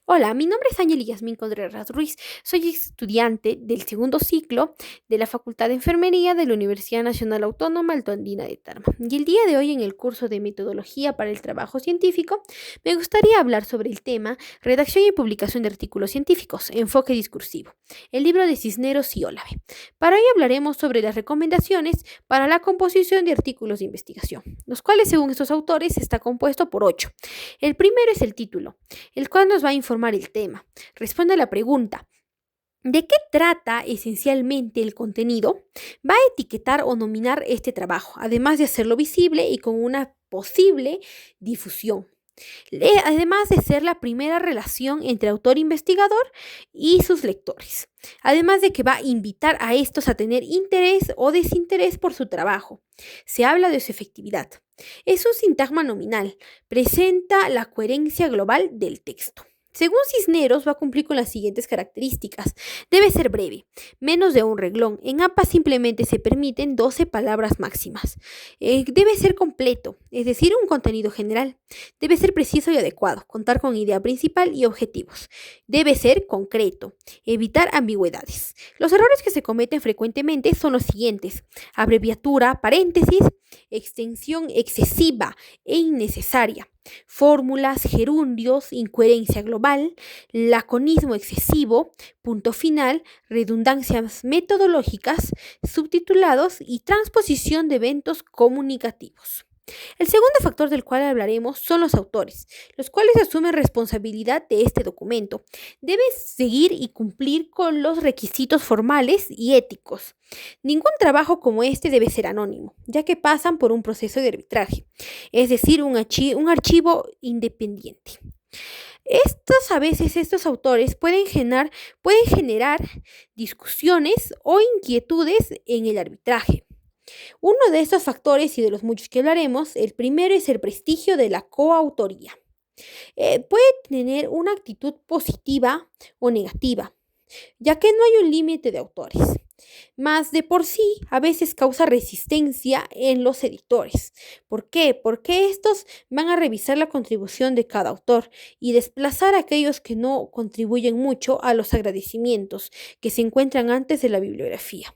Hola, mi nombre es Ángel Yasmín Contreras Ruiz. Soy estudiante del segundo ciclo de la Facultad de Enfermería de la Universidad Nacional Autónoma Alto Andina de Tarma. Y el día de hoy, en el curso de Metodología para el Trabajo Científico, me gustaría hablar sobre el tema Redacción y publicación de artículos científicos, enfoque discursivo, el libro de Cisneros y Olave. Para ello hablaremos sobre las recomendaciones para la composición de artículos de investigación, los cuales, según estos autores, está compuesto por 8. El primero es el título, el cual nos va a informar el tema. Responde a la pregunta: ¿de qué trata esencialmente el contenido? Va a etiquetar o nominar este trabajo, además de hacerlo visible y con una posible difusión. Además de ser la primera relación entre autor-investigador y sus lectores. Además de que va a invitar a estos a tener interés o desinterés por su trabajo. Se habla de su efectividad. Es un sintagma nominal. Presenta la coherencia global del texto. Según Cisneros, va a cumplir con las siguientes características. Debe ser breve, menos de un renglón. En APA simplemente se permiten 12 palabras máximas. Debe ser completo, es decir, un contenido general. Debe ser preciso y adecuado, contar con idea principal y objetivos. Debe ser concreto, evitar ambigüedades. Los errores que se cometen frecuentemente son los siguientes: abreviatura, paréntesis, extensión excesiva e innecesaria, fórmulas, gerundios, incoherencia global, laconismo excesivo, punto final, redundancias metodológicas, subtitulados y transposición de eventos comunicativos. El segundo factor del cual hablaremos son los autores, los cuales asumen responsabilidad de este documento. Deben seguir y cumplir con los requisitos formales y éticos. Ningún trabajo como este debe ser anónimo, ya que pasan por un proceso de arbitraje, es decir, un archivo independiente. Estos autores pueden generar discusiones o inquietudes en el arbitraje. Uno de estos factores y de los muchos que hablaremos, el primero es el prestigio de la coautoría. Puede tener una actitud positiva o negativa, ya que no hay un límite de autores. Mas de por sí a veces causa resistencia en los editores. ¿Por qué? Porque estos van a revisar la contribución de cada autor y desplazar a aquellos que no contribuyen mucho a los agradecimientos que se encuentran antes de la bibliografía.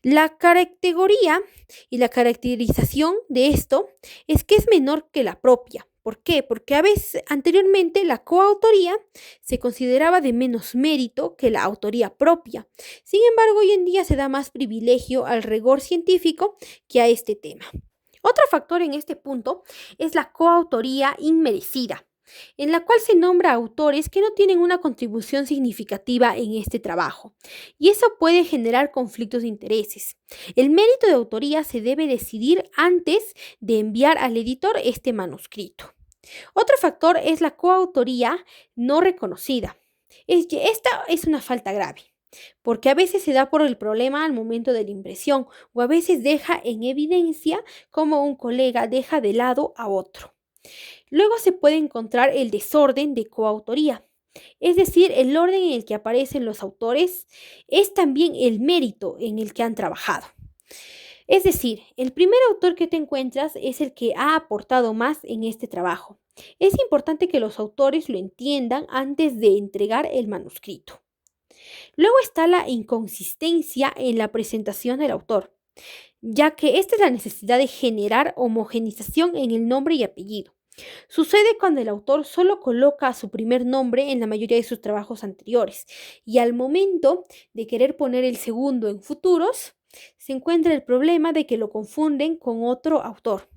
La categoría y la caracterización de esto es que es menor que la propia. ¿Por qué? Porque a veces anteriormente la coautoría se consideraba de menos mérito que la autoría propia. Sin embargo, hoy en día se da más privilegio al rigor científico que a este tema. Otro factor en este punto es la coautoría inmerecida, en la cual se nombra a autores que no tienen una contribución significativa en este trabajo, y eso puede generar conflictos de intereses. El mérito de autoría se debe decidir antes de enviar al editor este manuscrito. Otro factor es la coautoría no reconocida. Esta es una falta grave, porque a veces se da por el problema al momento de la impresión, o a veces deja en evidencia cómo un colega deja de lado a otro. Luego se puede encontrar el desorden de coautoría, es decir, el orden en el que aparecen los autores es también el mérito en el que han trabajado. Es decir, el primer autor que te encuentras es el que ha aportado más en este trabajo. Es importante que los autores lo entiendan antes de entregar el manuscrito. Luego está la inconsistencia en la presentación del autor, ya que esta es la necesidad de generar homogenización en el nombre y apellido. Sucede cuando el autor solo coloca su primer nombre en la mayoría de sus trabajos anteriores y al momento de querer poner el segundo en futuros, se encuentra el problema de que lo confunden con otro autor.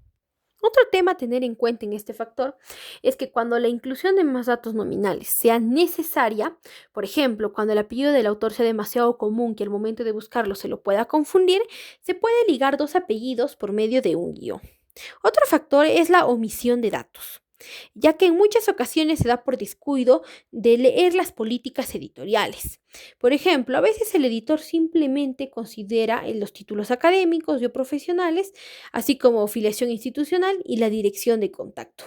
Otro tema a tener en cuenta en este factor es que cuando la inclusión de más datos nominales sea necesaria, por ejemplo, cuando el apellido del autor sea demasiado común que al momento de buscarlo se lo pueda confundir, se puede ligar dos apellidos por medio de un guión. Otro factor es la omisión de datos, ya que en muchas ocasiones se da por descuido de leer las políticas editoriales. Por ejemplo, a veces el editor simplemente considera los títulos académicos o profesionales, así como filiación institucional y la dirección de contacto.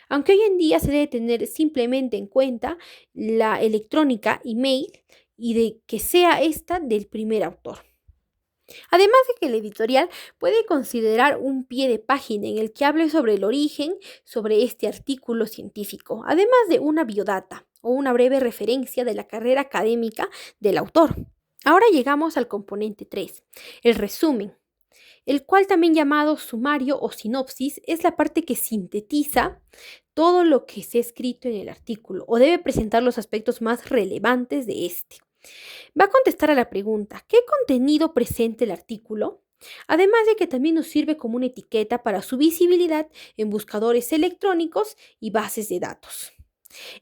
Aunque hoy en día se debe tener simplemente en cuenta la electrónica, email, y de que sea esta del primer autor. Además de que el editorial puede considerar un pie de página en el que hable sobre el origen sobre este artículo científico, además de una biodata o una breve referencia de la carrera académica del autor. Ahora llegamos al componente 3, el resumen, el cual también llamado sumario o sinopsis es la parte que sintetiza todo lo que se ha escrito en el artículo o debe presentar los aspectos más relevantes de este. Va a contestar a la pregunta, ¿qué contenido presenta el artículo? Además de que también nos sirve como una etiqueta para su visibilidad en buscadores electrónicos y bases de datos.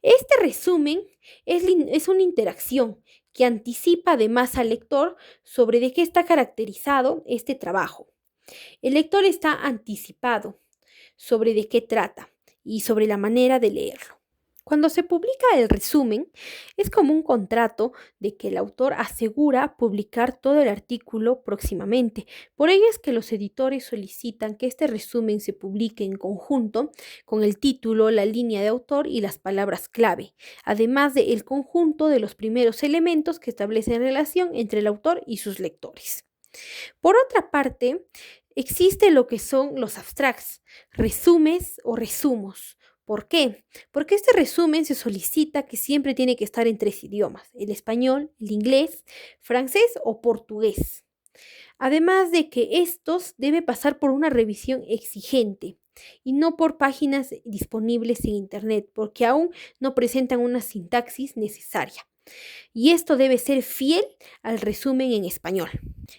Este resumen es una interacción que anticipa además al lector sobre de qué está caracterizado este trabajo. El lector está anticipado sobre de qué trata y sobre la manera de leerlo. Cuando se publica el resumen, es como un contrato de que el autor asegura publicar todo el artículo próximamente. Por ello es que los editores solicitan que este resumen se publique en conjunto con el título, la línea de autor y las palabras clave, además del conjunto de los primeros elementos que establecen relación entre el autor y sus lectores. Por otra parte, existe lo que son los abstracts, resúmenes o resumos. ¿Por qué? Porque este resumen se solicita que siempre tiene que estar en 3 idiomas, el español, el inglés, francés o portugués. Además de que estos debe pasar por una revisión exigente y no por páginas disponibles en Internet, porque aún no presentan una sintaxis necesaria. Y esto debe ser fiel al resumen en español.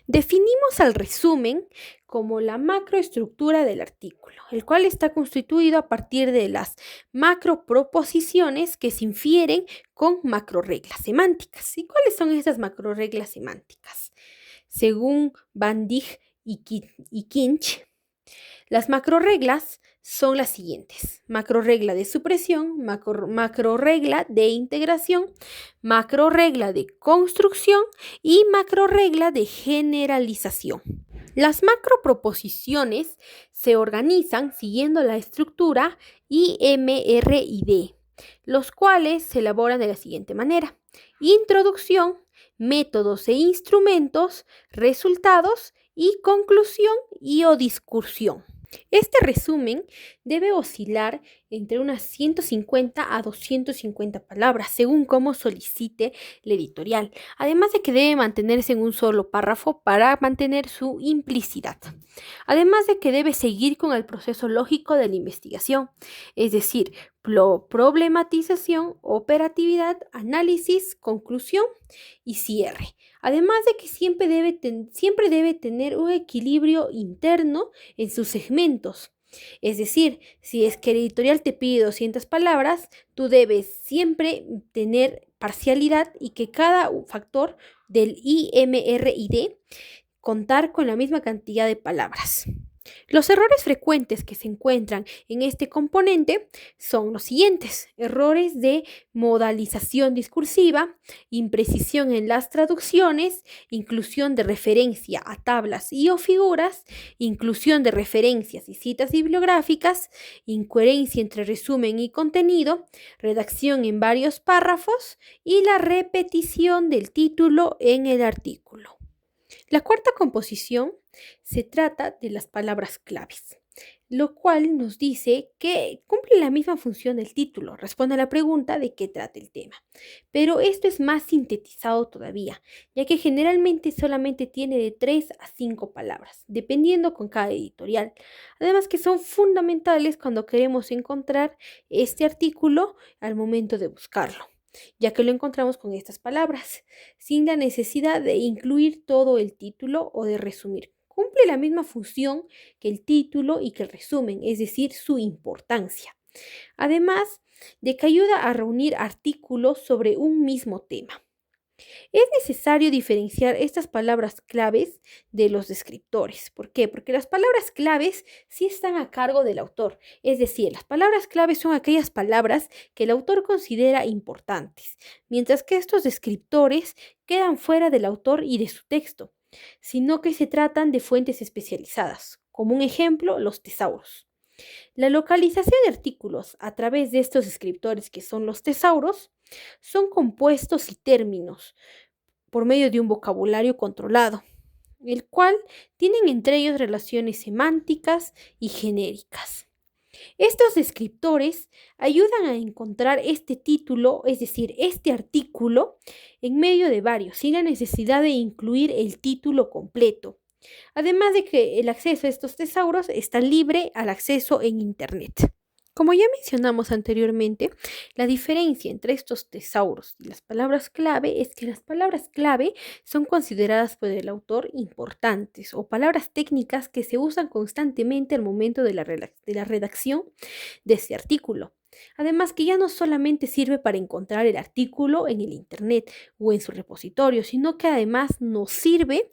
Definimos al resumen como la macroestructura del artículo, el cual está constituido a partir de las macroproposiciones que se infieren con macroreglas semánticas. ¿Y cuáles son estas macroreglas semánticas? Según Van Dijk y Kinch, las macroreglas son las siguientes: macroregla de supresión, macroregla de integración, macroregla de construcción y macroregla de generalización. Las macroproposiciones se organizan siguiendo la estructura IMRID, los cuales se elaboran de la siguiente manera: introducción, métodos e instrumentos, resultados y conclusión y o discursión. Este resumen debe oscilar entre unas 150 a 250 palabras, según cómo solicite la editorial, además de que debe mantenerse en un solo párrafo para mantener su implicidad. Además de que debe seguir con el proceso lógico de la investigación, es decir, problematización, operatividad, análisis, conclusión y cierre. Además de que siempre debe tener un equilibrio interno en sus segmentos. Es decir, si es que el editorial te pide 200 palabras, tú debes siempre tener parcialidad y que cada factor del IMRID contar con la misma cantidad de palabras. Los errores frecuentes que se encuentran en este componente son los siguientes: errores de modalización discursiva, imprecisión en las traducciones, inclusión de referencia a tablas y o figuras, inclusión de referencias y citas bibliográficas, incoherencia entre resumen y contenido, redacción en varios párrafos y la repetición del título en el artículo. La cuarta composición se trata de las palabras claves, lo cual nos dice que cumple la misma función del título, responde a la pregunta de qué trata el tema. Pero esto es más sintetizado todavía, ya que generalmente solamente tiene de 3 a 5 palabras, dependiendo con cada editorial. Además que son fundamentales cuando queremos encontrar este artículo al momento de buscarlo, ya que lo encontramos con estas palabras, sin la necesidad de incluir todo el título o de resumir. Cumple la misma función que el título y que el resumen, es decir, su importancia. Además de que ayuda a reunir artículos sobre un mismo tema. Es necesario diferenciar estas palabras claves de los descriptores. ¿Por qué? Porque las palabras claves sí están a cargo del autor. Es decir, las palabras claves son aquellas palabras que el autor considera importantes, mientras que estos descriptores quedan fuera del autor y de su texto, sino que se tratan de fuentes especializadas. Como un ejemplo, los tesauros. La localización de artículos a través de estos descriptores, que son los tesauros, son compuestos y términos por medio de un vocabulario controlado, el cual tienen entre ellos relaciones semánticas y genéricas. Estos descriptores ayudan a encontrar este título, es decir, este artículo, en medio de varios, sin la necesidad de incluir el título completo. Además de que el acceso a estos tesauros está libre al acceso en Internet. Como ya mencionamos anteriormente, la diferencia entre estos tesauros y las palabras clave es que las palabras clave son consideradas por el autor importantes o palabras técnicas que se usan constantemente al momento de la redacción de ese artículo. Además que ya no solamente sirve para encontrar el artículo en el Internet o en su repositorio, sino que además nos sirve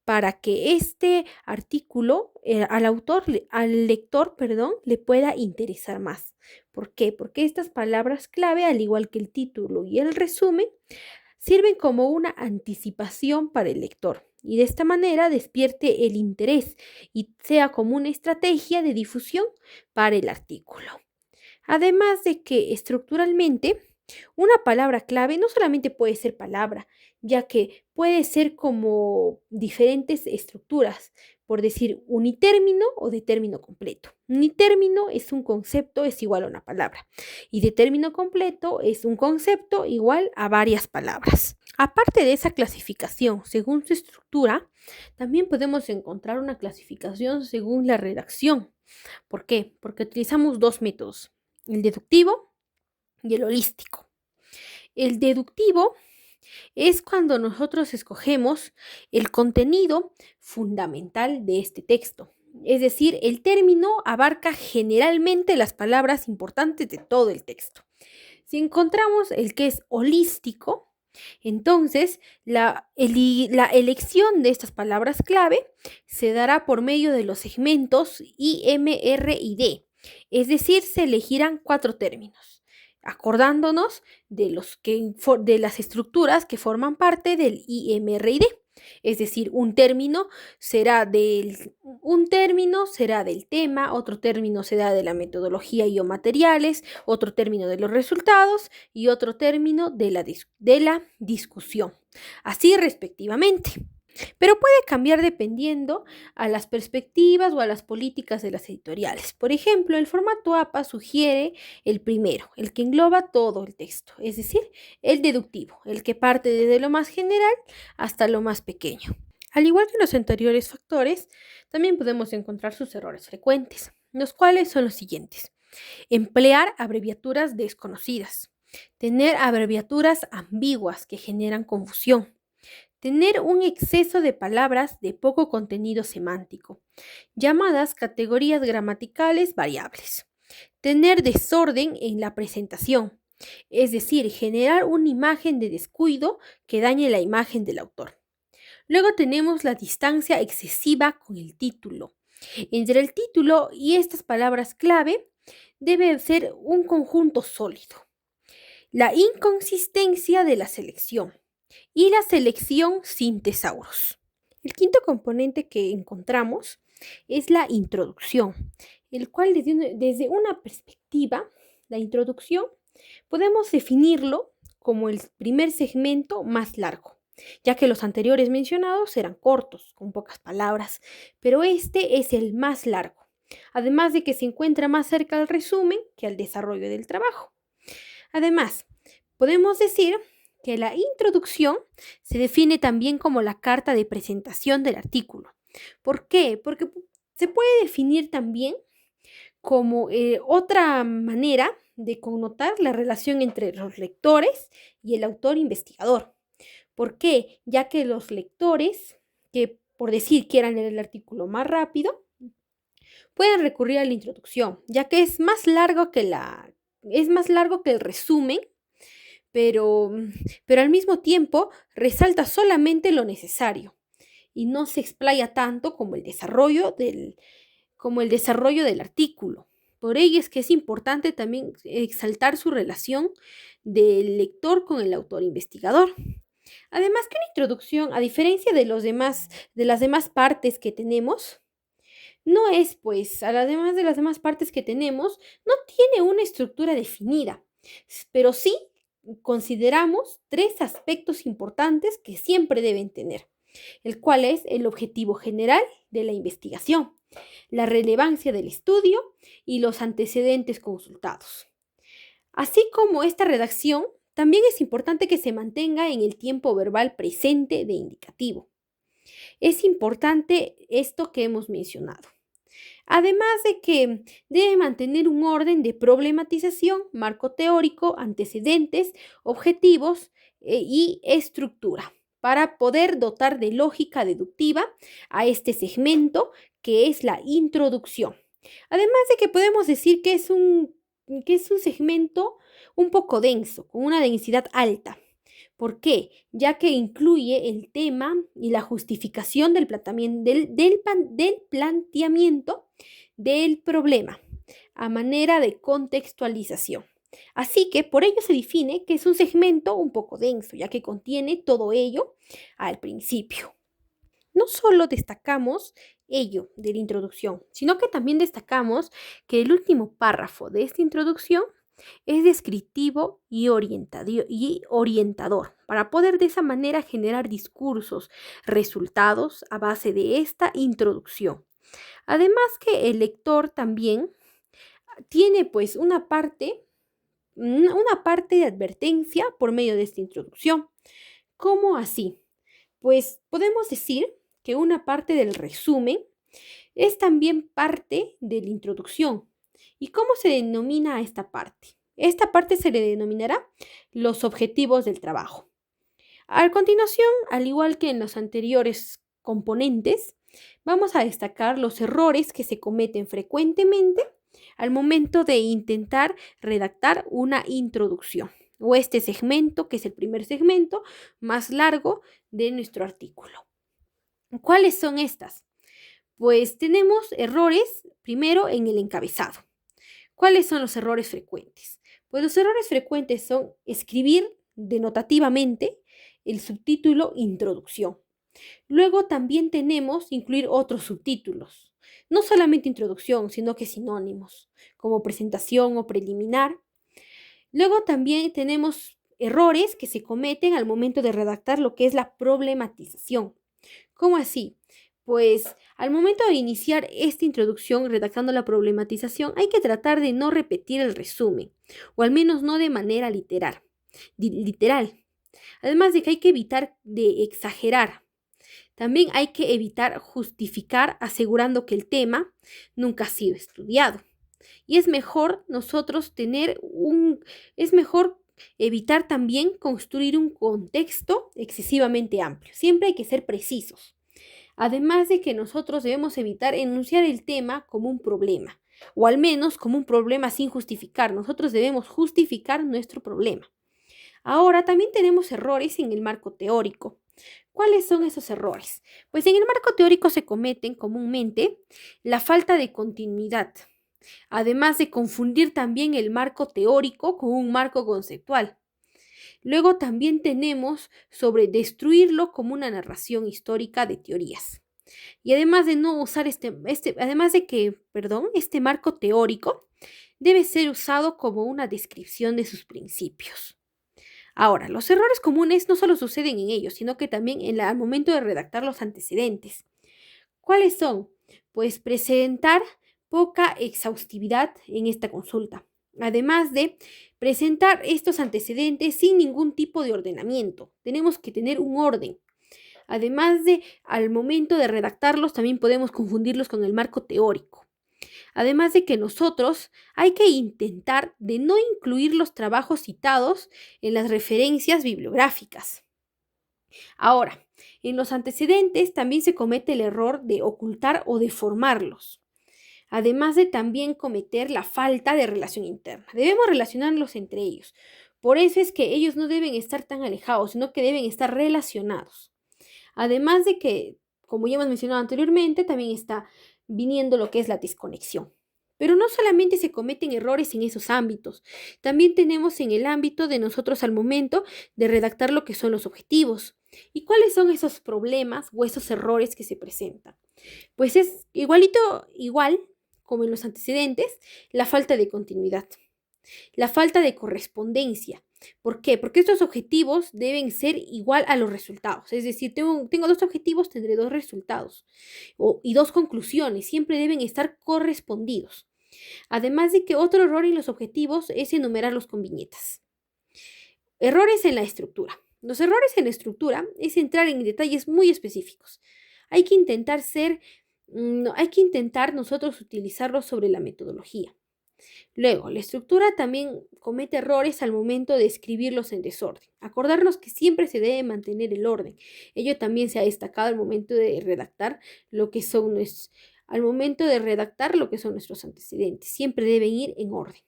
para que este artículo al lector, perdón, le pueda interesar más. ¿Por qué? Porque estas palabras clave, al igual que el título y el resumen, sirven como una anticipación para el lector y de esta manera despierte el interés y sea como una estrategia de difusión para el artículo. Además de que estructuralmente una palabra clave no solamente puede ser palabra, ya que puede ser como diferentes estructuras, por decir unitérmino o de término completo. Unitérmino es un concepto, es igual a una palabra, y de término completo es un concepto igual a varias palabras. Aparte de esa clasificación según su estructura, también podemos encontrar una clasificación según la redacción. ¿Por qué? Porque utilizamos dos métodos, el deductivo y el holístico. El deductivo es cuando nosotros escogemos el contenido fundamental de este texto. Es decir, el término abarca generalmente las palabras importantes de todo el texto. Si encontramos el que es holístico, entonces la elección de estas palabras clave se dará por medio de los segmentos I, M, R y D. Es decir, se elegirán 4 términos, acordándonos de las estructuras que forman parte del IMRID. Es decir, un término será del tema, otro término será de la metodología y o materiales, otro término de los resultados y otro término de la discusión, así respectivamente. Pero puede cambiar dependiendo a las perspectivas o a las políticas de las editoriales. Por ejemplo, el formato APA sugiere el primero, el que engloba todo el texto, es decir, el deductivo, el que parte desde lo más general hasta lo más pequeño. Al igual que los anteriores factores, también podemos encontrar sus errores frecuentes, los cuales son los siguientes. Emplear abreviaturas desconocidas, tener abreviaturas ambiguas que generan confusión, tener un exceso de palabras de poco contenido semántico, llamadas categorías gramaticales variables. Tener desorden en la presentación, es decir, generar una imagen de descuido que dañe la imagen del autor. Luego tenemos la distancia excesiva con el título. Entre el título y estas palabras clave debe ser un conjunto sólido. La inconsistencia de la selección y la selección sin tesauros. El quinto componente que encontramos es la introducción, el cual desde una perspectiva, la introducción, podemos definirlo como el primer segmento más largo, ya que los anteriores mencionados eran cortos, con pocas palabras, pero este es el más largo, además de que se encuentra más cerca al resumen que al desarrollo del trabajo. Además, podemos decir que la introducción se define también como la carta de presentación del artículo. ¿Por qué? Porque se puede definir también como otra manera de connotar la relación entre los lectores y el autor investigador. ¿Por qué? Ya que los lectores, que por decir quieran leer el artículo más rápido, pueden recurrir a la introducción, ya que es más largo que el resumen, pero al mismo tiempo resalta solamente lo necesario y no se explaya tanto como el desarrollo del artículo. Por ello es que es importante también exaltar su relación del lector con el autor investigador. Además que una introducción, a diferencia de las demás partes que tenemos, no es pues, además de las demás partes que tenemos, no tiene una estructura definida, pero sí consideramos 3 aspectos importantes que siempre deben tener, el cual es el objetivo general de la investigación, la relevancia del estudio y los antecedentes consultados. Así como esta redacción, también es importante que se mantenga en el tiempo verbal presente de indicativo. Es importante esto que hemos mencionado. Además de que debe mantener un orden de problematización, marco teórico, antecedentes, objetivos y estructura para poder dotar de lógica deductiva a este segmento que es la introducción. Además de que podemos decir que es un segmento un poco denso, con una densidad alta. ¿Por qué? Ya que incluye el tema y la justificación del planteamiento del problema a manera de contextualización. Así que por ello se define que es un segmento un poco denso, ya que contiene todo ello al principio. No solo destacamos ello de la introducción, sino que también destacamos que el último párrafo de esta introducción es descriptivo y orientador para poder de esa manera generar discursos, resultados a base de esta introducción. Además que el lector también tiene pues una parte de advertencia por medio de esta introducción. ¿Cómo así? Pues podemos decir que una parte del resumen es también parte de la introducción. ¿Y cómo se denomina a esta parte? Esta parte se le denominará los objetivos del trabajo. A continuación, al igual que en los anteriores componentes, vamos a destacar los errores que se cometen frecuentemente al momento de intentar redactar una introducción o este segmento, que es el primer segmento más largo de nuestro artículo. ¿Cuáles son estas? Pues tenemos errores primero en el encabezado. ¿Cuáles son los errores frecuentes? Pues los errores frecuentes son escribir denotativamente el subtítulo introducción. Luego también tenemos incluir otros subtítulos. No solamente introducción, sino que sinónimos, como presentación o preliminar. Luego también tenemos errores que se cometen al momento de redactar lo que es la problematización. ¿Cómo así? Pues al momento de iniciar esta introducción redactando la problematización hay que tratar de no repetir el resumen, o al menos no de manera literal. Además de que hay que evitar de exagerar. También hay que evitar justificar asegurando que el tema nunca ha sido estudiado. Y es mejor es mejor evitar también construir un contexto excesivamente amplio. Siempre hay que ser precisos. Además de que nosotros debemos evitar enunciar el tema como un problema, o al menos como un problema sin justificar. Nosotros debemos justificar nuestro problema. Ahora también tenemos errores en el marco teórico. ¿Cuáles son esos errores? Pues en el marco teórico se cometen comúnmente la falta de continuidad, además de confundir también el marco teórico con un marco conceptual. Luego también tenemos sobre destruirlo como una narración histórica de teorías. Y además de no usar este marco teórico debe ser usado como una descripción de sus principios. Ahora, los errores comunes no solo suceden en ellos, sino que también al momento de redactar los antecedentes. ¿Cuáles son? Pues presentar poca exhaustividad en esta consulta, además de presentar estos antecedentes sin ningún tipo de ordenamiento. Tenemos que tener un orden. Además de, al momento de redactarlos, también podemos confundirlos con el marco teórico. Además de que nosotros hay que intentar de no incluir los trabajos citados en las referencias bibliográficas. Ahora, en los antecedentes también se comete el error de ocultar o deformarlos. Además de también cometer la falta de relación interna. Debemos relacionarlos entre ellos. Por eso es que ellos no deben estar tan alejados, sino que deben estar relacionados. Además de que, como ya hemos mencionado anteriormente, también está viniendo lo que es la desconexión. Pero no solamente se cometen errores en esos ámbitos, también tenemos en el ámbito de nosotros al momento de redactar lo que son los objetivos. ¿Y cuáles son esos problemas o esos errores que se presentan? Pues es igual como en los antecedentes, la falta de continuidad, la falta de correspondencia ¿Por qué? Porque estos objetivos deben ser igual a los resultados. Es decir, tengo dos objetivos, tendré dos resultados y dos conclusiones. Siempre deben estar correspondidos. Además de que otro error en los objetivos es enumerarlos con viñetas. Errores en la estructura. Los errores en la estructura es entrar en detalles muy específicos. Hay que intentar nosotros utilizarlos sobre la metodología. Luego, la estructura también comete errores al momento de escribirlos en desorden. Acordarnos que siempre se debe mantener el orden. Ello también se ha destacado al momento de redactar lo que son nuestros antecedentes. Siempre deben ir en orden.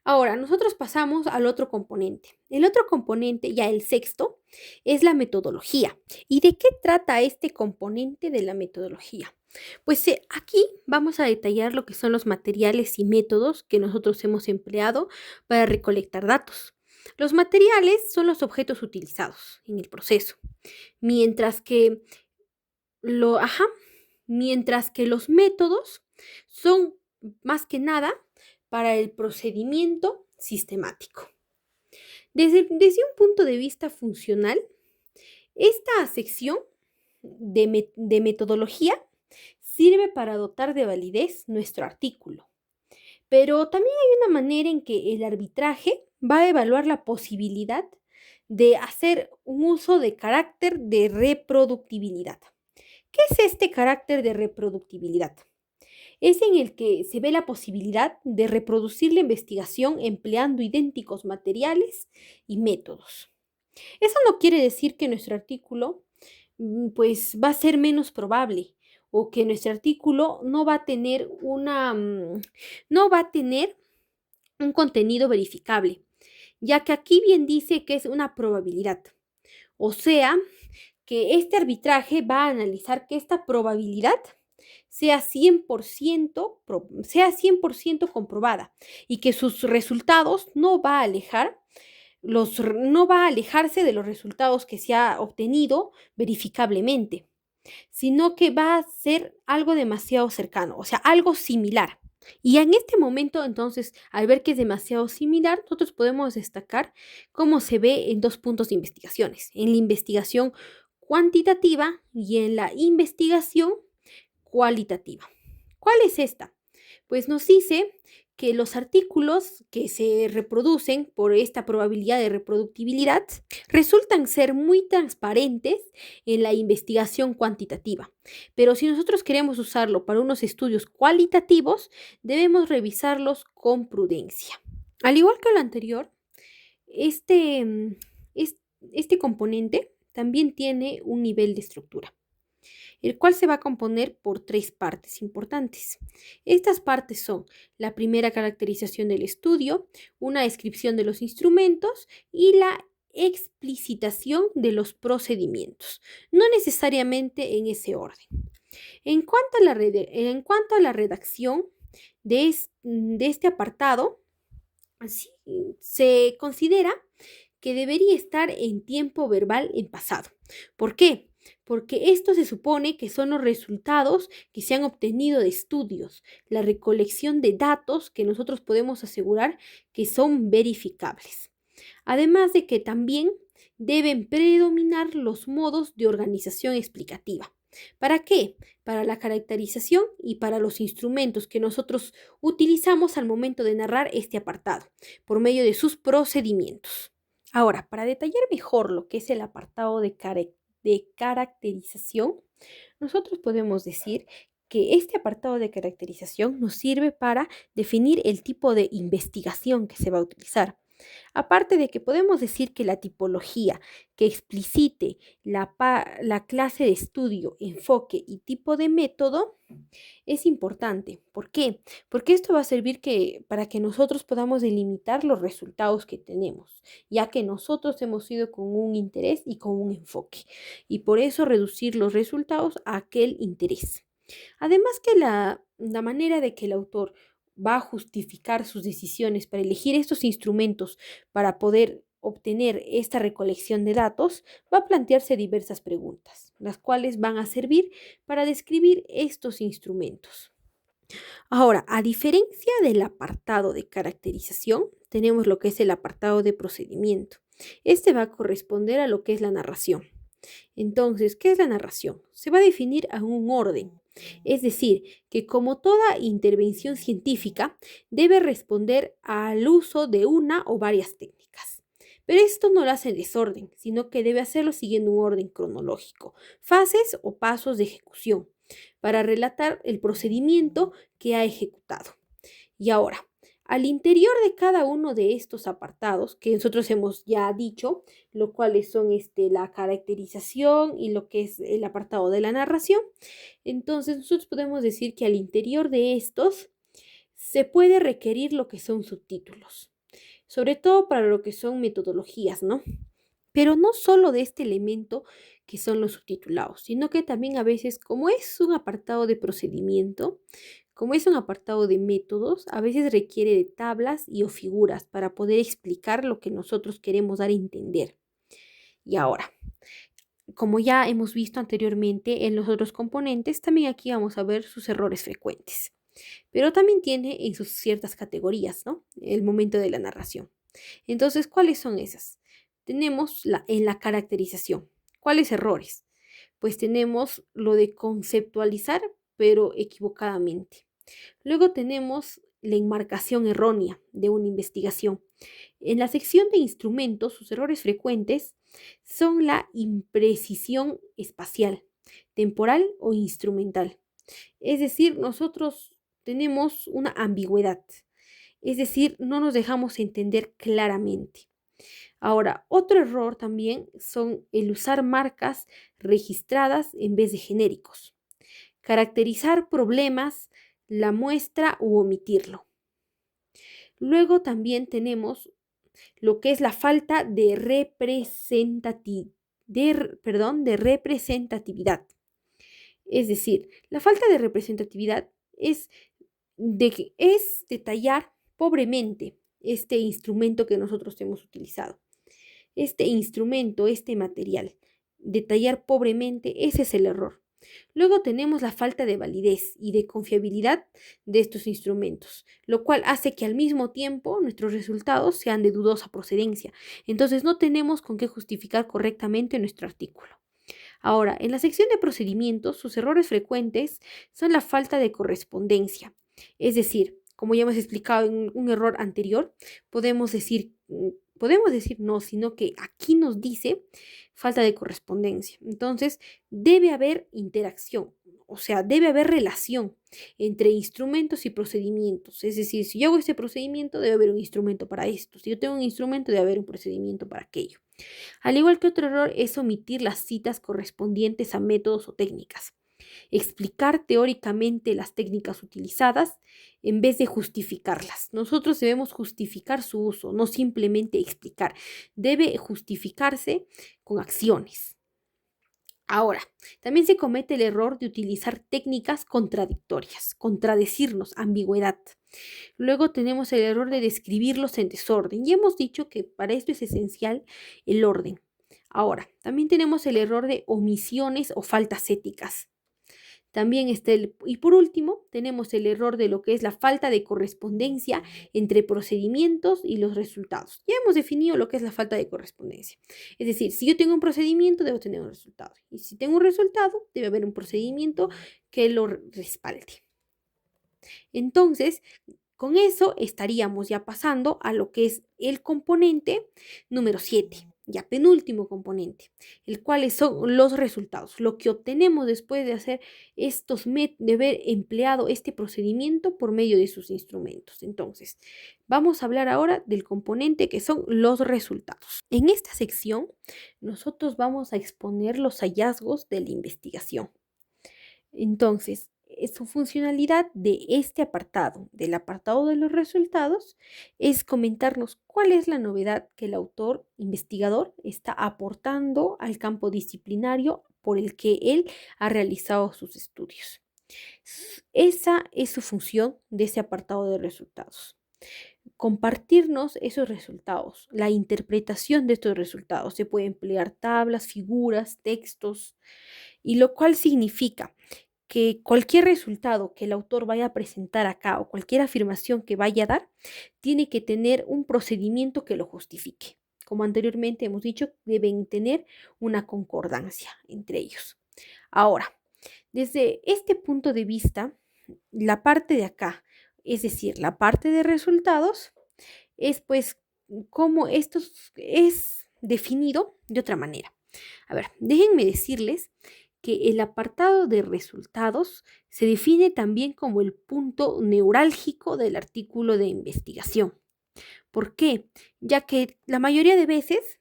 Ahora, nosotros pasamos al otro componente. El otro componente, ya el sexto, es la metodología. ¿Y de qué trata este componente de la metodología? Pues aquí vamos a detallar lo que son los materiales y métodos que nosotros hemos empleado para recolectar datos. Los materiales son los objetos utilizados en el proceso, mientras que los métodos son más que nada para el procedimiento sistemático. Desde un punto de vista funcional, esta sección de metodología sirve para dotar de validez nuestro artículo. Pero también hay una manera en que el arbitraje va a evaluar la posibilidad de hacer un uso de carácter de reproductibilidad. ¿Qué es este carácter de reproductibilidad? Es en el que se ve la posibilidad de reproducir la investigación empleando idénticos materiales y métodos. Eso no quiere decir que nuestro artículo pues va a ser menos probable o que nuestro artículo no va a tener un contenido verificable, ya que aquí bien dice que es una probabilidad. O sea, que este arbitraje va a analizar que esta probabilidad sea 100% comprobada y que sus resultados no va a alejarse de los resultados que se ha obtenido verificablemente, sino que va a ser algo demasiado cercano, o sea, algo similar. Y en este momento, entonces, al ver que es demasiado similar, nosotros podemos destacar cómo se ve en dos puntos de investigaciones, en la investigación cuantitativa y en la investigación cualitativa. ¿Cuál es esta? Pues nos dice que los artículos que se reproducen por esta probabilidad de reproductibilidad resultan ser muy transparentes en la investigación cuantitativa. Pero si nosotros queremos usarlo para unos estudios cualitativos, debemos revisarlos con prudencia. Al igual que lo anterior, este componente también tiene un nivel de estructura, el cual se va a componer por tres partes importantes. Estas partes son la primera caracterización del estudio, una descripción de los instrumentos y la explicitación de los procedimientos, no necesariamente en ese orden. En cuanto a la redacción de este apartado, se considera que debería estar en tiempo verbal en pasado. ¿Por qué? Porque esto se supone que son los resultados que se han obtenido de estudios, la recolección de datos que nosotros podemos asegurar que son verificables. Además de que también deben predominar los modos de organización explicativa. ¿Para qué? Para la caracterización y para los instrumentos que nosotros utilizamos al momento de narrar este apartado, por medio de sus procedimientos. Ahora, para detallar mejor lo que es el apartado de caracterización, nosotros podemos decir que este apartado de caracterización nos sirve para definir el tipo de investigación que se va a utilizar. Aparte de que podemos decir que la tipología que explicite la clase de estudio, enfoque y tipo de método es importante. ¿Por qué? Porque esto va a servir para que nosotros podamos delimitar los resultados que tenemos, ya que nosotros hemos ido con un interés y con un enfoque, y por eso reducir los resultados a aquel interés. Además que la manera de que el autor va a justificar sus decisiones para elegir estos instrumentos para poder obtener esta recolección de datos, va a plantearse diversas preguntas, las cuales van a servir para describir estos instrumentos. Ahora, a diferencia del apartado de caracterización, tenemos lo que es el apartado de procedimiento. Este va a corresponder a lo que es la narración. Entonces, ¿qué es la narración? Se va a definir a un orden. Es decir, que como toda intervención científica, debe responder al uso de una o varias técnicas. Pero esto no lo hace en desorden, sino que debe hacerlo siguiendo un orden cronológico, fases o pasos de ejecución, para relatar el procedimiento que ha ejecutado. Y ahora, al interior de cada uno de estos apartados, que nosotros hemos ya dicho, lo cuales son la caracterización y lo que es el apartado de la narración, entonces nosotros podemos decir que al interior de estos se puede requerir lo que son subtítulos, sobre todo para lo que son metodologías, ¿no? Pero no solo de este elemento que son los subtitulados, sino que también a veces, como es un apartado de procedimiento, como es un apartado de métodos, a veces requiere de tablas y o figuras para poder explicar lo que nosotros queremos dar a entender. Y ahora, como ya hemos visto anteriormente en los otros componentes, también aquí vamos a ver sus errores frecuentes. Pero también tiene en sus ciertas categorías, ¿no? El momento de la narración. Entonces, ¿cuáles son esas? Tenemos en la caracterización. ¿Cuáles errores? Pues tenemos lo de conceptualizar, pero equivocadamente. Luego tenemos la enmarcación errónea de una investigación. En la sección de instrumentos, sus errores frecuentes son la imprecisión espacial, temporal o instrumental. Es decir, nosotros tenemos una ambigüedad, es decir, no nos dejamos entender claramente. Ahora, otro error también son el usar marcas registradas en vez de genéricos. Caracterizar problemas, la muestra u omitirlo. Luego también tenemos lo que es la falta de representatividad. Es decir, la falta de representatividad es detallar pobremente este instrumento que nosotros hemos utilizado. Este instrumento, este material, detallar pobremente, ese es el error. Luego tenemos la falta de validez y de confiabilidad de estos instrumentos, lo cual hace que al mismo tiempo nuestros resultados sean de dudosa procedencia. Entonces no tenemos con qué justificar correctamente nuestro artículo. Ahora, en la sección de procedimientos, sus errores frecuentes son la falta de correspondencia. Es decir, como ya hemos explicado en un error anterior, podemos decir no, sino que aquí nos dice falta de correspondencia. Entonces, debe haber interacción, o sea, debe haber relación entre instrumentos y procedimientos. Es decir, si yo hago este procedimiento, debe haber un instrumento para esto. Si yo tengo un instrumento, debe haber un procedimiento para aquello. Al igual que otro error es omitir las citas correspondientes a métodos o técnicas. Explicar teóricamente las técnicas utilizadas en vez de justificarlas. Nosotros debemos justificar su uso, no simplemente explicar. Debe justificarse con acciones. Ahora, también se comete el error de utilizar técnicas contradictorias, contradecirnos, ambigüedad. Luego tenemos el error de describirlos en desorden. Y hemos dicho que para esto es esencial el orden. Ahora, también tenemos el error de omisiones o faltas éticas. También está y por último, tenemos el error de lo que es la falta de correspondencia entre procedimientos y los resultados. Ya hemos definido lo que es la falta de correspondencia. Es decir, si yo tengo un procedimiento, debo tener un resultado. Y si tengo un resultado, debe haber un procedimiento que lo respalde. Entonces, con eso estaríamos ya pasando a lo que es el componente número 7, ya penúltimo componente, el cual son los resultados, lo que obtenemos después de hacer de haber empleado este procedimiento por medio de sus instrumentos. Entonces, vamos a hablar ahora del componente que son los resultados. En esta sección, nosotros vamos a exponer los hallazgos de la investigación. Entonces, su funcionalidad de este apartado, del apartado de los resultados, es comentarnos cuál es la novedad que el autor investigador está aportando al campo disciplinario por el que él ha realizado sus estudios. Esa es su función de ese apartado de resultados. Compartirnos esos resultados, la interpretación de estos resultados. Se puede emplear tablas, figuras, textos, y lo cual significa que cualquier resultado que el autor vaya a presentar acá o cualquier afirmación que vaya a dar, tiene que tener un procedimiento que lo justifique. Como anteriormente hemos dicho, deben tener una concordancia entre ellos. Ahora, desde este punto de vista, la parte de acá, es decir, la parte de resultados, es pues cómo esto es definido de otra manera. A ver, déjenme decirles que el apartado de resultados se define también como el punto neurálgico del artículo de investigación. ¿Por qué? Ya que la mayoría de veces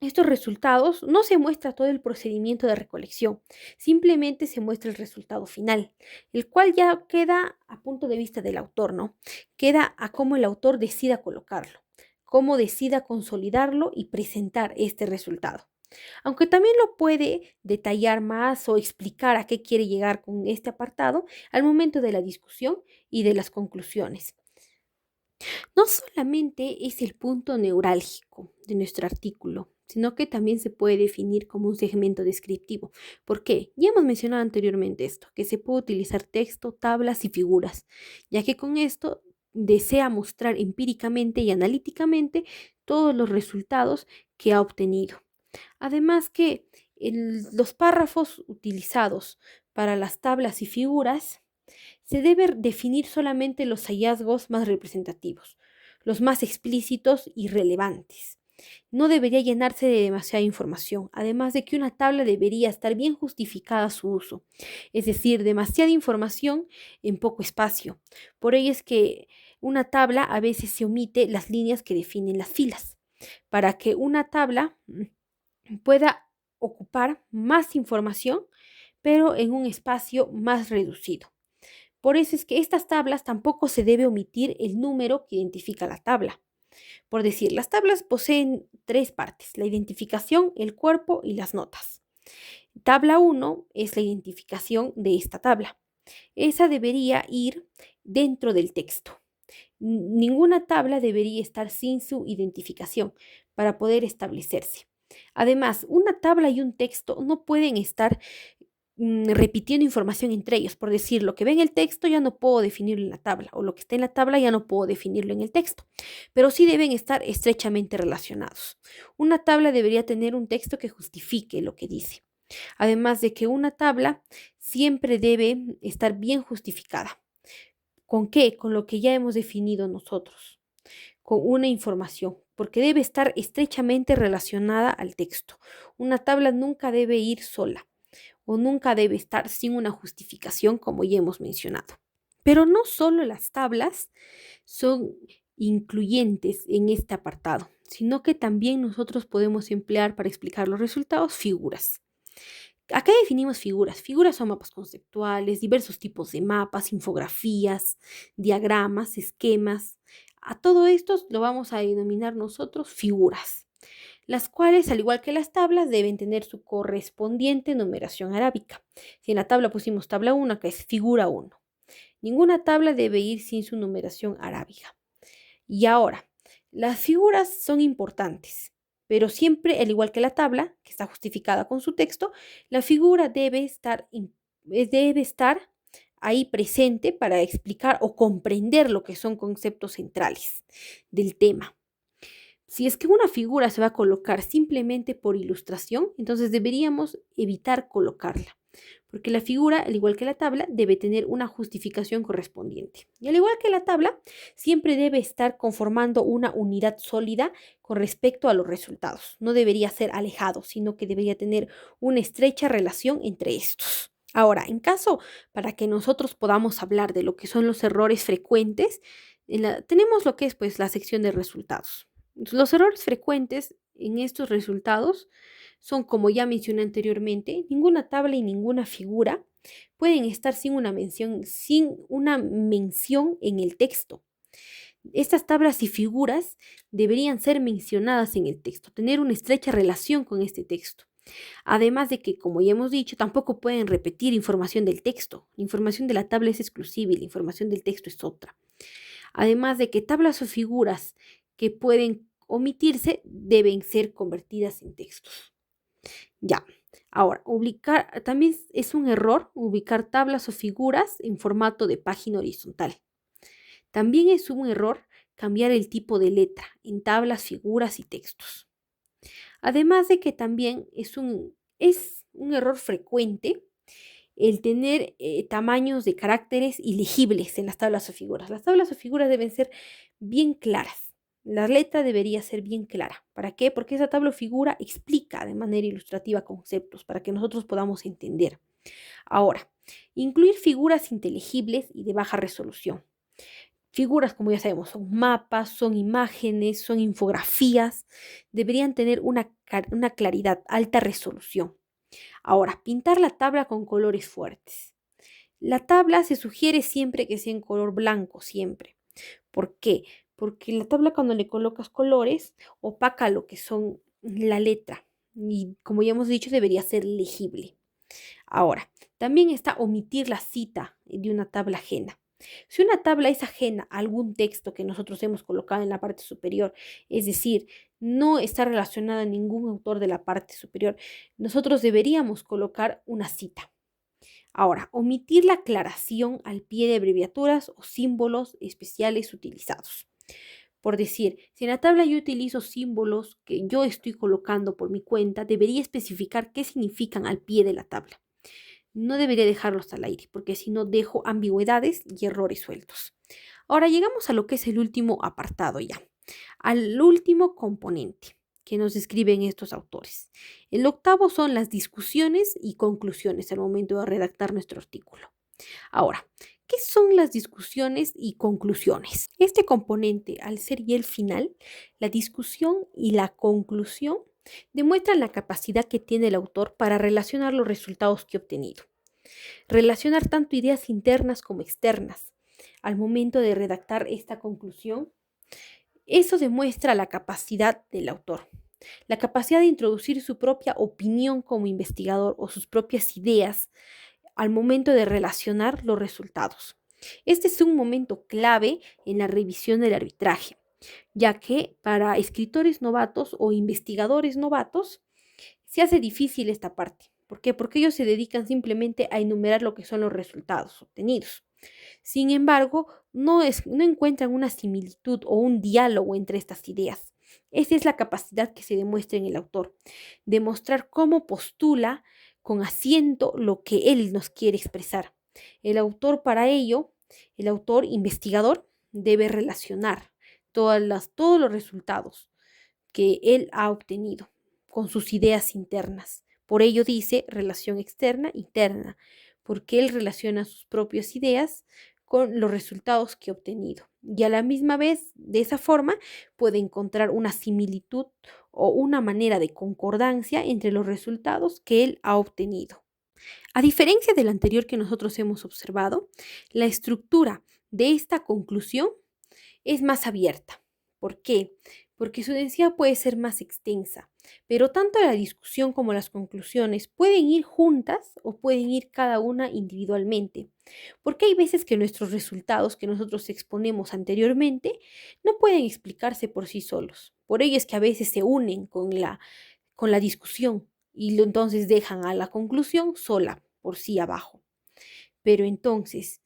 estos resultados no se muestra todo el procedimiento de recolección, simplemente se muestra el resultado final, el cual ya queda a punto de vista del autor, ¿no? Queda a cómo el autor decida colocarlo, cómo decida consolidarlo y presentar este resultado. Aunque también lo puede detallar más o explicar a qué quiere llegar con este apartado al momento de la discusión y de las conclusiones. No solamente es el punto neurálgico de nuestro artículo, sino que también se puede definir como un segmento descriptivo. ¿Por qué? Ya hemos mencionado anteriormente esto, que se puede utilizar texto, tablas y figuras, ya que con esto desea mostrar empíricamente y analíticamente todos los resultados que ha obtenido. Además que los párrafos utilizados para las tablas y figuras se debe definir solamente los hallazgos más representativos, los más explícitos y relevantes. No debería llenarse de demasiada información, además de que una tabla debería estar bien justificada su uso, es decir, demasiada información en poco espacio. Por ello es que una tabla a veces se omite las líneas que definen las filas, para que una tabla pueda ocupar más información, pero en un espacio más reducido. Por eso es que estas tablas tampoco se debe omitir el número que identifica la tabla. Por decir, las tablas poseen tres partes: la identificación, el cuerpo y las notas. Tabla 1 es la identificación de esta tabla. Esa debería ir dentro del texto. Ninguna tabla debería estar sin su identificación para poder establecerse. Además, una tabla y un texto no pueden estar repitiendo información entre ellos. Por decir, lo que ve en el texto ya no puedo definirlo en la tabla, o lo que está en la tabla ya no puedo definirlo en el texto, pero sí deben estar estrechamente relacionados. Una tabla debería tener un texto que justifique lo que dice. Además de que una tabla siempre debe estar bien justificada. ¿Con qué? Con lo que ya hemos definido nosotros, con una información, porque debe estar estrechamente relacionada al texto. Una tabla nunca debe ir sola o nunca debe estar sin una justificación, como ya hemos mencionado. Pero no solo las tablas son incluyentes en este apartado, sino que también nosotros podemos emplear para explicar los resultados figuras. Acá definimos figuras. Figuras son mapas conceptuales, diversos tipos de mapas, infografías, diagramas, esquemas. A todo esto lo vamos a denominar nosotros figuras, las cuales, al igual que las tablas, deben tener su correspondiente numeración arábica. Si en la tabla pusimos tabla 1, acá es figura 1. Ninguna tabla debe ir sin su numeración arábica. Y ahora, las figuras son importantes, pero siempre, al igual que la tabla, que está justificada con su texto, la figura debe estar ahí presente para explicar o comprender lo que son conceptos centrales del tema. Si es que una figura se va a colocar simplemente por ilustración, entonces deberíamos evitar colocarla, porque la figura, al igual que la tabla, debe tener una justificación correspondiente. Y al igual que la tabla, siempre debe estar conformando una unidad sólida con respecto a los resultados. No debería ser alejado, sino que debería tener una estrecha relación entre estos. Ahora, en caso para que nosotros podamos hablar de lo que son los errores frecuentes, tenemos lo que es pues la sección de resultados. Los errores frecuentes en estos resultados son, como ya mencioné anteriormente, ninguna tabla y ninguna figura pueden estar sin una mención en el texto. Estas tablas y figuras deberían ser mencionadas en el texto, tener una estrecha relación con este texto. Además de que, como ya hemos dicho, tampoco pueden repetir información del texto. La información de la tabla es exclusiva y la información del texto es otra. Además de que tablas o figuras que pueden omitirse deben ser convertidas en textos. Ya, Ahora, también es un error ubicar tablas o figuras en formato de página horizontal. También es un error cambiar el tipo de letra en tablas, figuras y textos. Además de que también es un error frecuente el tener tamaños de caracteres ilegibles en las tablas o figuras. Las tablas o figuras deben ser bien claras. La letra debería ser bien clara. ¿Para qué? Porque esa tabla o figura explica de manera ilustrativa conceptos para que nosotros podamos entender. Ahora, incluir figuras inteligibles y de baja resolución. Figuras, como ya sabemos, son mapas, son imágenes, son infografías. Deberían tener una claridad, alta resolución. Ahora, pintar la tabla con colores fuertes. La tabla se sugiere siempre que sea en color blanco, siempre. ¿Por qué? Porque la tabla cuando le colocas colores opaca lo que son la letra y como ya hemos dicho debería ser legible. Ahora, también está omitir la cita de una tabla ajena. Si una tabla es ajena a algún texto que nosotros hemos colocado en la parte superior, es decir, no está relacionada a ningún autor de la parte superior, nosotros deberíamos colocar una cita. Ahora, omitir la aclaración al pie de abreviaturas o símbolos especiales utilizados. Por decir, si en la tabla yo utilizo símbolos que yo estoy colocando por mi cuenta, debería especificar qué significan al pie de la tabla. No debería dejarlos al aire, porque si no dejo ambigüedades y errores sueltos. Ahora llegamos a lo que es el último apartado ya, al último componente que nos describen estos autores. El octavo son las discusiones y conclusiones al momento de redactar nuestro artículo. Ahora, ¿qué son las discusiones y conclusiones? Este componente, al ser ya el final, la discusión y la conclusión demuestran la capacidad que tiene el autor para relacionar los resultados que ha obtenido. Relacionar tanto ideas internas como externas. Al momento de redactar esta conclusión, eso demuestra la capacidad del autor, la capacidad de introducir su propia opinión como investigador o sus propias ideas al momento de relacionar los resultados. Este es un momento clave en la revisión del arbitraje, ya que para escritores novatos o investigadores novatos se hace difícil esta parte. ¿Por qué? Porque ellos se dedican simplemente a enumerar lo que son los resultados obtenidos. Sin embargo, no encuentran una similitud o un diálogo entre estas ideas. Esa es la capacidad que se demuestra en el autor, demostrar cómo postula con asiento lo que él nos quiere expresar. El autor para ello, el autor investigador, debe relacionar todos los resultados que él ha obtenido con sus ideas internas. Por ello dice relación externa-interna, porque él relaciona sus propias ideas con los resultados que ha obtenido. Y a la misma vez, de esa forma, puede encontrar una similitud o una manera de concordancia entre los resultados que él ha obtenido. A diferencia del anterior que nosotros hemos observado, la estructura de esta conclusión es más abierta. ¿Por qué? Porque su densidad puede ser más extensa, pero tanto la discusión como las conclusiones pueden ir juntas o pueden ir cada una individualmente, porque hay veces que nuestros resultados que nosotros exponemos anteriormente no pueden explicarse por sí solos. Por ello es que a veces se unen con la discusión y entonces dejan a la conclusión sola por sí abajo. Pero entonces,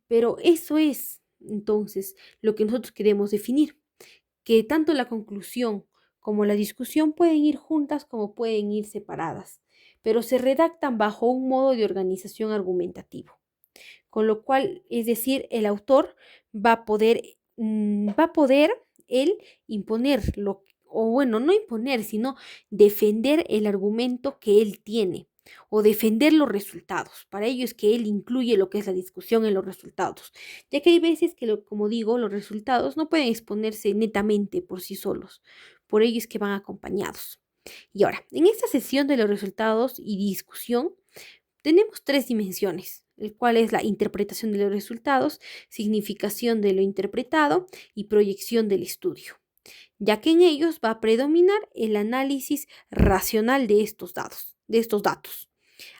pero eso es entonces lo que nosotros queremos definir, que tanto la conclusión como la discusión pueden ir juntas como pueden ir separadas, pero se redactan bajo un modo de organización argumentativo. Con lo cual, es decir, el autor va a poder él imponer o bueno, no imponer, sino defender el argumento que él tiene o defender los resultados. Para ello es que él incluye lo que es la discusión en los resultados, ya que hay veces que, como digo, los resultados no pueden exponerse netamente por sí solos. Por ello es que van acompañados. Y ahora, en esta sesión de los resultados y discusión, tenemos tres dimensiones, el cual es la interpretación de los resultados, significación de lo interpretado y proyección del estudio, ya que en ellos va a predominar el análisis racional de estos datos.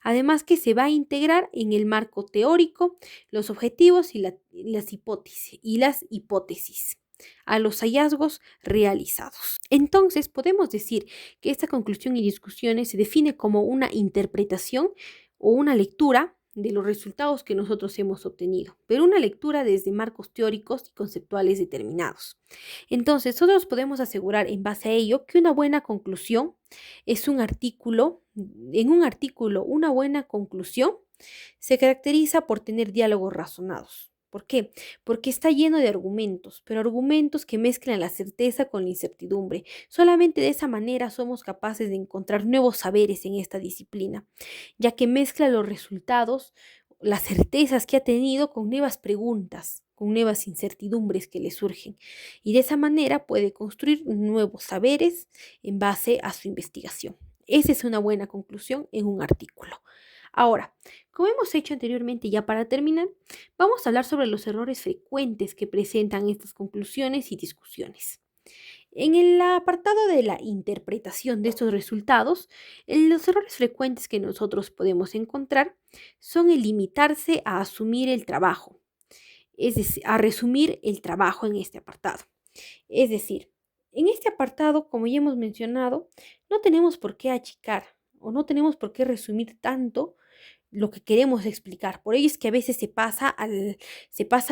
Además que se va a integrar en el marco teórico los objetivos y las hipótesis. a los hallazgos realizados. Entonces, podemos decir que esta conclusión y discusiones se define como una interpretación o una lectura de los resultados que nosotros hemos obtenido, pero una lectura desde marcos teóricos y conceptuales determinados. Entonces, nosotros podemos asegurar en base a ello que una buena conclusión es un artículo, una buena conclusión se caracteriza por tener diálogos razonados. ¿Por qué? Porque está lleno de argumentos, pero argumentos que mezclan la certeza con la incertidumbre. Solamente de esa manera somos capaces de encontrar nuevos saberes en esta disciplina, ya que mezcla los resultados, las certezas que ha tenido con nuevas preguntas, con nuevas incertidumbres que le surgen. Y de esa manera puede construir nuevos saberes en base a su investigación. Esa es una buena conclusión en un artículo. Ahora, como hemos hecho anteriormente, ya para terminar, vamos a hablar sobre los errores frecuentes que presentan estas conclusiones y discusiones. En el apartado de la interpretación de estos resultados, los errores frecuentes que nosotros podemos encontrar son el limitarse a asumir el trabajo, es decir, a resumir el trabajo en este apartado. Es decir, en este apartado, como ya hemos mencionado, no tenemos por qué achicar o no tenemos por qué resumir tanto lo que queremos explicar. Por ello es que a veces se pasa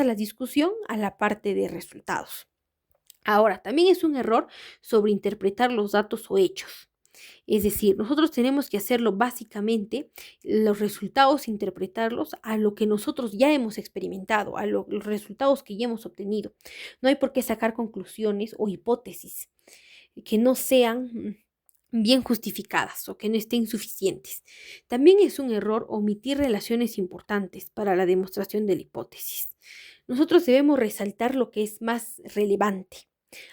la discusión a la parte de resultados. Ahora, también es un error sobreinterpretar los datos o hechos. Es decir, nosotros tenemos que hacerlo básicamente, los resultados, interpretarlos a lo que nosotros ya hemos experimentado, los resultados que ya hemos obtenido. No hay por qué sacar conclusiones o hipótesis que no sean bien justificadas o que no estén suficientes. También es un error omitir relaciones importantes para la demostración de la hipótesis. Nosotros debemos resaltar lo que es más relevante.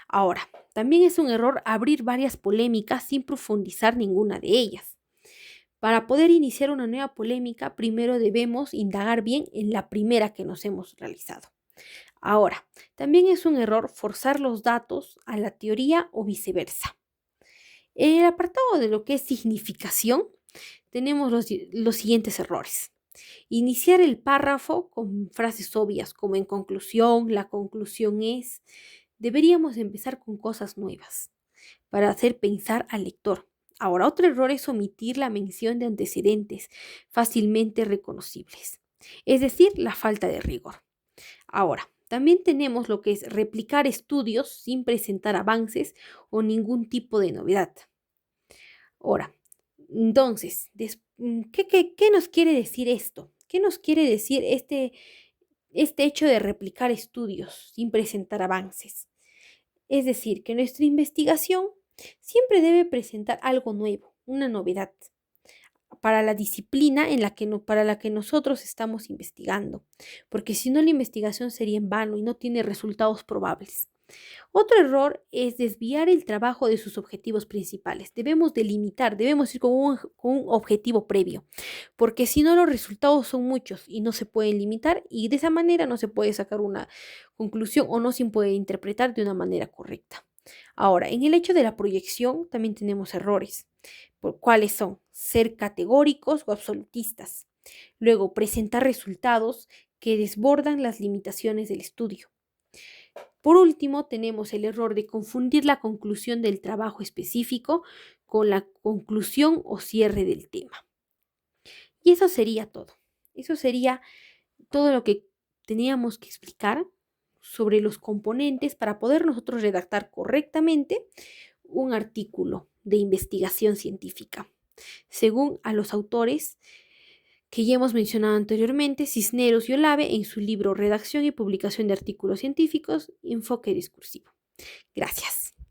Ahora, también es un error abrir varias polémicas sin profundizar ninguna de ellas. Para poder iniciar una nueva polémica, primero debemos indagar bien en la primera que nos hemos realizado. Ahora, también es un error forzar los datos a la teoría o viceversa. En el apartado de lo que es significación, tenemos los siguientes errores. Iniciar el párrafo con frases obvias como en conclusión, la conclusión es. Deberíamos empezar con cosas nuevas para hacer pensar al lector. Ahora, otro error es omitir la mención de antecedentes fácilmente reconocibles, es decir, la falta de rigor. Ahora, también tenemos lo que es replicar estudios sin presentar avances o ningún tipo de novedad. Ahora, entonces, ¿qué nos quiere decir esto? ¿Qué nos quiere decir este hecho de replicar estudios sin presentar avances? Es decir, que nuestra investigación siempre debe presentar algo nuevo, una novedad, para la disciplina para la que nosotros estamos investigando, porque si no la investigación sería en vano y no tiene resultados probables. Otro error es desviar el trabajo de sus objetivos principales. Debemos delimitar, debemos ir con un objetivo previo, porque si no los resultados son muchos y no se pueden limitar y de esa manera no se puede sacar una conclusión o no se puede interpretar de una manera correcta. Ahora, en el hecho de la proyección también tenemos errores. ¿Cuáles son? Ser categóricos o absolutistas. Luego, presentar resultados que desbordan las limitaciones del estudio. Por último, tenemos el error de confundir la conclusión del trabajo específico con la conclusión o cierre del tema. Y eso sería todo. Eso sería todo lo que teníamos que explicar sobre los componentes para poder nosotros redactar correctamente un artículo de investigación científica, según a los autores que ya hemos mencionado anteriormente, Cisneros y Olave, en su libro Redacción y publicación de artículos científicos, Enfoque discursivo. Gracias.